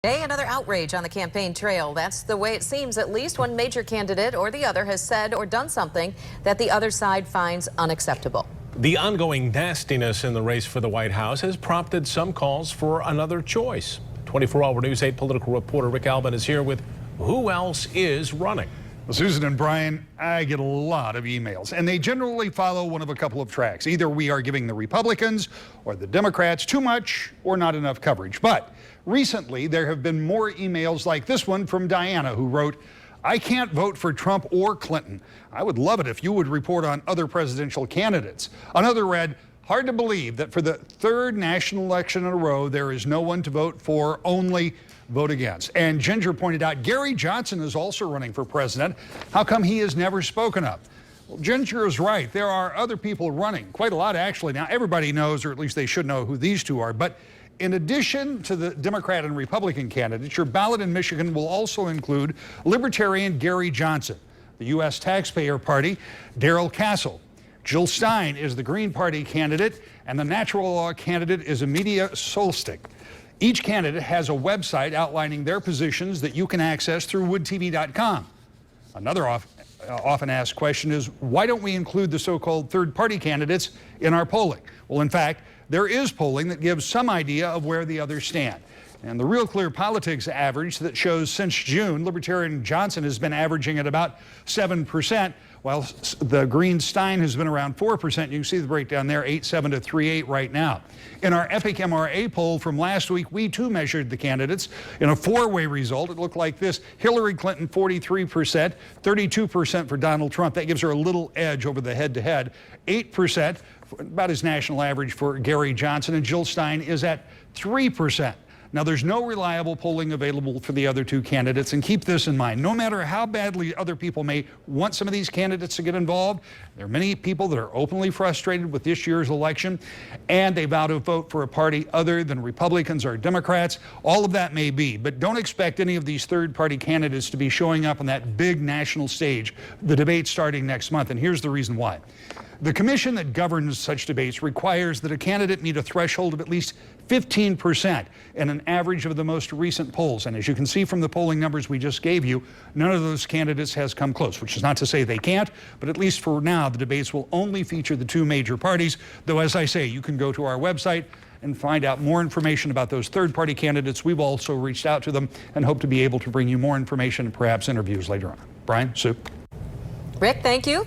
Today, another outrage on the campaign trail. That's the way it seems. At least one major candidate or the other has said or done something that the other side finds unacceptable. The ongoing nastiness in the race for the White House has prompted some calls for another choice. 24-hour News 8 political reporter Rick Albin is here with who else is running. Well, Susan and Brian, I get a lot of emails, and they generally follow one of a couple of tracks. Either we are giving the Republicans or the Democrats too much or not enough coverage. But recently, there have been more emails like this one from Diana, who wrote, "I can't vote for Trump or Clinton. I would love it if you would report on other presidential candidates." Another read, "Hard to believe that for the third national election in a row, there is no one to vote for, only vote against." And Ginger pointed out, Gary Johnson is also running for president. How come he has never spoken up? Well, Ginger is right. There are other people running, quite a lot actually. Now, everybody knows, or at least they should know, who these two are. But in addition to the Democrat and Republican candidates, your ballot in Michigan will also include Libertarian Gary Johnson, the U.S. Taxpayer Party, Darrell Castle. Jill Stein is the Green Party candidate, and the Natural Law candidate is Amelia Solstick. Each candidate has a website outlining their positions that you can access through woodtv.com. Another often asked question is, why don't we include the so-called third-party candidates in our polling? Well, in fact, there is polling that gives some idea of where the others stand. And the Real Clear Politics average that shows since June, Libertarian Johnson has been averaging at about 7%, while the Green Stein has been around 4%. You can see the breakdown there, 8.7 to 3.8 right now. In our Epic MRA poll from last week, we too measured the candidates. In a four-way result, it looked like this. Hillary Clinton, 43%, 32% for Donald Trump. That gives her a little edge over the head-to-head. 8%, about his national average for Gary Johnson, and Jill Stein is at 3%. Now, there's no reliable polling available for the other two candidates, and keep this in mind. No matter how badly other people may want some of these candidates to get involved, there are many people that are openly frustrated with this year's election, and they vow to vote for a party other than Republicans or Democrats. All of that may be, but don't expect any of these third-party candidates to be showing up on that big national stage, the debate starting next month, and here's the reason why. The commission that governs such debates requires that a candidate meet a threshold of at least 15% in an average of the most recent polls. And as you can see from the polling numbers we just gave you, none of those candidates has come close, which is not to say they can't, but at least for now, the debates will only feature the two major parties. Though, as I say, you can go to our website and find out more information about those third-party candidates. We've also reached out to them and hope to be able to bring you more information and perhaps interviews later on. Brian, Sue. Rick, thank you.